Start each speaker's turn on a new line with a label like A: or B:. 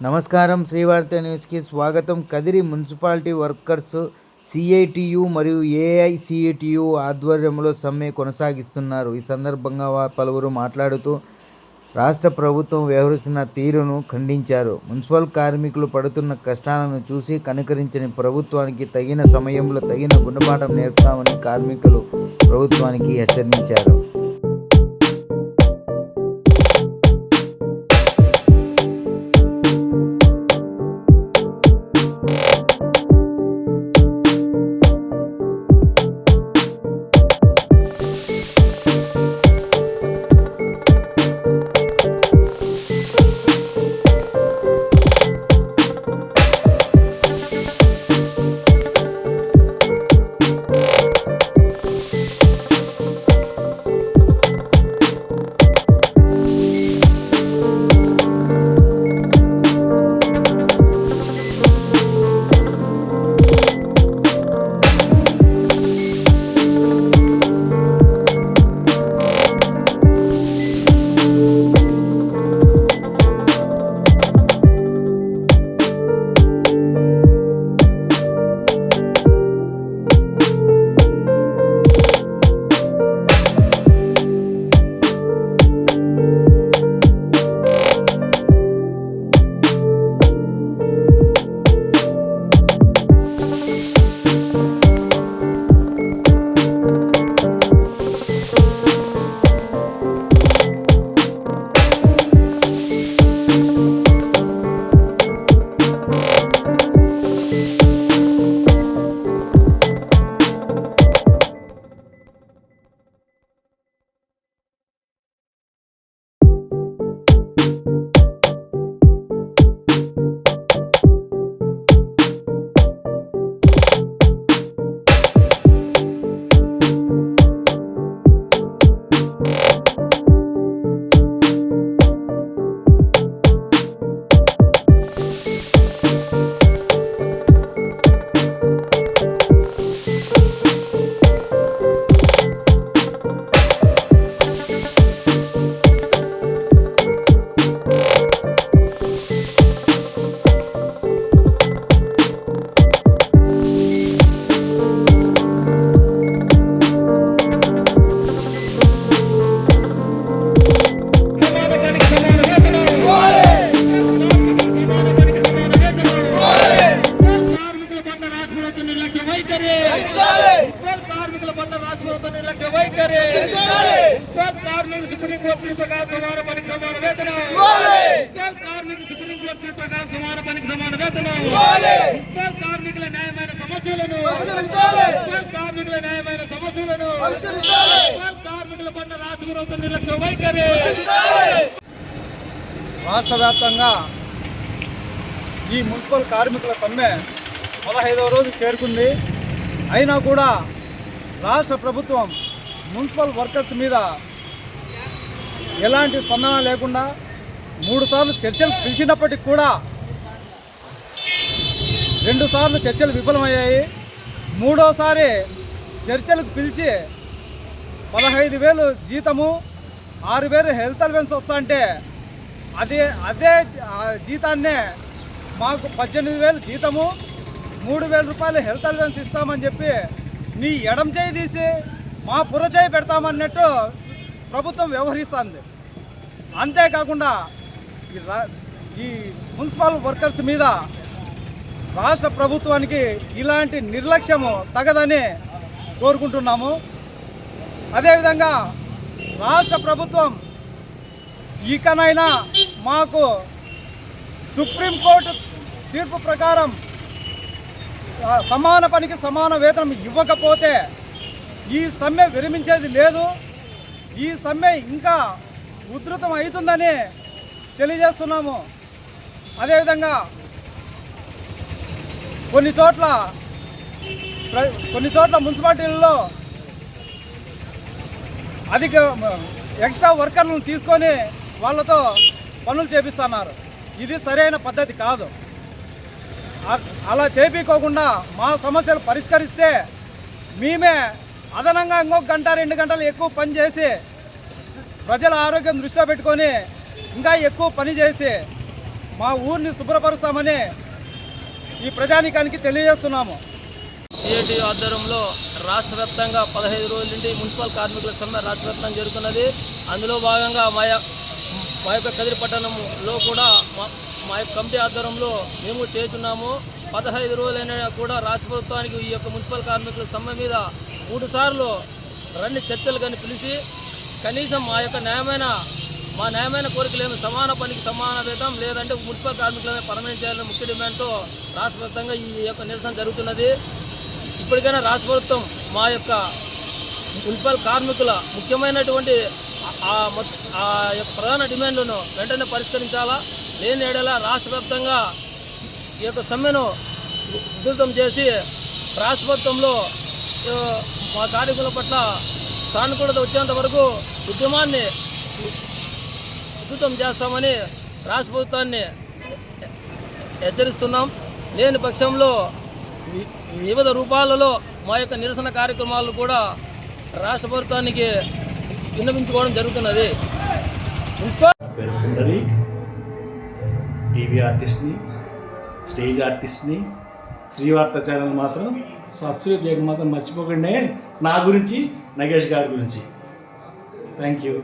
A: నమస్కారం. శ్రీవార్త న్యూస్కి స్వాగతం. కదిరి మున్సిపాలిటీ వర్కర్స్ సిఐటియు మరియు ఏఐసిఐటియు ఆధ్వర్యంలో సమ్మె కొనసాగిస్తున్నారు. ఈ సందర్భంగా పలువురు మాట్లాడుతూ రాష్ట్ర ప్రభుత్వం వ్యవహరిస్తున్న తీరును ఖండించారు. మున్సిపల్ కార్మికులు పడుతున్న కష్టాలను చూసి కనికరించని ప్రభుత్వానికి తగిన సమయంలో తగిన గుణపాఠం నేర్పుతామని కార్మికులు ప్రభుత్వానికి హెచ్చరించారు.
B: కార్మికుల పట్ల రాష్ట్ర ప్రభుత్వం నిర్లక్ష్య వైఖరి. కార్మికులు సుప్రీం కోర్టు తీర్పు ప్రకారం సమాన పనికి సమాన వేతనం. కార్మికులు సుప్రీం కోర్టు తీర్పు ప్రకారం సమాన పనికి సమాన వేతనం. కార్మికుల న్యాయమైన సమస్యలను కార్మికుల న్యాయమైన సమస్యలను కార్మికుల పట్ల రాష్ట్ర ప్రభుత్వం నిర్లక్ష్య వైఖరి.
C: రాష్ట్ర వ్యాప్తంగా ఈ మున్సిపల్ కార్మికుల సమ్మె 15వ రోజు చేరుకుంది. అయినా కూడా రాష్ట్ర ప్రభుత్వం మున్సిపల్ వర్కర్స్ మీద ఎలాంటి స్పందన లేకుండా 3 సార్లు చర్చలు పిలిచినప్పటికీ కూడా 2 సార్లు చర్చలు విఫలమయ్యాయి. 3వసారి చర్చలకు పిలిచి 15,000 జీతము, 6,000 హెల్త్ అలవెన్స్ వస్తా అంటే అదే జీతాన్నే మాకు 18,000 జీతము, 3,000 రూపాయలు హెల్త్ అలవెన్స్ ఇస్తామని చెప్పి నీ ఎడం చేయి తీసి మా పురచేయి పెడతామన్నట్టు ప్రభుత్వం వ్యవహరిస్తుంది. అంతేకాకుండా ఈ మున్సిపల్ వర్కర్స్ మీద రాష్ట్ర ప్రభుత్వానికి ఇలాంటి నిర్లక్ష్యము తగదని కోరుకుంటున్నాము. అదేవిధంగా రాష్ట్ర ప్రభుత్వం ఇకనైనా మాకు సుప్రీంకోర్టు తీర్పు ప్రకారం సమాన పనికి సమాన వేతనం ఇవ్వకపోతే ఈ సమ్మె విరమించేది లేదు. ఈ సమ్మె ఇంకా ఉధృతం అవుతుందని తెలియజేస్తున్నాము. అదేవిధంగా కొన్ని చోట్ల మున్సిపాలిటీలలో అధిక ఎక్స్ట్రా వర్కర్లను తీసుకొని వాళ్ళతో పనులు చేపిస్తున్నారు. ఇది సరైన పద్ధతి కాదు. అలా చేపించుకోకుండా మా సమస్యలు పరిష్కరిస్తే మేమే అదనంగా ఇంకొక గంట 2 గంటలు ఎక్కువ పని చేసి ప్రజల ఆరోగ్యం దృష్టిలో పెట్టుకొని ఇంకా ఎక్కువ పని చేసి మా ఊరిని శుభ్రపరుస్తామని ఈ ప్రజానీకానికి తెలియజేస్తున్నాము.
B: సిఐటి ఆధ్వర్యంలో రాష్ట్ర వ్యాప్తంగా 15 రోజుల నుండి మున్సిపల్ కార్మికుల సమ్మె రాష్ట్ర వ్యాప్తంగా జరుగుతున్నది. అందులో భాగంగా మా యొక్క కదిరి పట్టణంలో కూడా మా యొక్క కమిటీ ఆధ్వర్యంలో మేము చేస్తున్నాము. 15 రోజులైనా కూడా రాష్ట్ర ప్రభుత్వానికి ఈ యొక్క మున్సిపల్ కార్మికుల సమ్మె మీద 3 సార్లు రండి చర్చలు కానీ పిలిచి కనీసం మా న్యాయమైన కోరికలేమి సమాన పనికి సమాన వేతం లేదంటే మున్సిపల్ కార్మికులనే పర్మనెంట్ చేయాలని ముఖ్య డిమాండ్తో రాష్ట్ర వ్యాప్తంగా ఈ యొక్క నిరసన జరుగుతున్నది. ఇప్పటికైనా రాష్ట్ర ప్రభుత్వం మా యొక్క మున్సిపల్ కార్మికుల ముఖ్యమైనటువంటి ఆ యొక్క ప్రధాన డిమాండ్లను వెంటనే పరిష్కరించాలా. లేని ఏడలా రాష్ట్ర వ్యాప్తంగా ఈ యొక్క సమ్మెను ఉధృతం చేసి రాష్ట్ర ప్రభుత్వంలో మా కార్మికుల పట్ల సానుకూలత వచ్చేంత వరకు ఉద్యమాన్ని ఉధృతం చేస్తామని రాష్ట్ర ప్రభుత్వాన్ని హెచ్చరిస్తున్నాం. లేని పక్షంలో వివిధ రూపాలలో మా యొక్క నిరసన కార్యక్రమాలు కూడా రాష్ట్ర ప్రభుత్వానికి విన్నవించుకోవడం జరుగుతున్నది.
D: పేరు పుండరీక్, టీవీ ఆర్టిస్ట్ని, స్టేజ్ ఆర్టిస్ట్ని. శ్రీవార్త ఛానల్ మాత్రం సబ్స్క్రైబ్ చేయడం మాత్రం మర్చిపోకండి. నా గురించి, నగేష్ గారి గురించి. Thank you.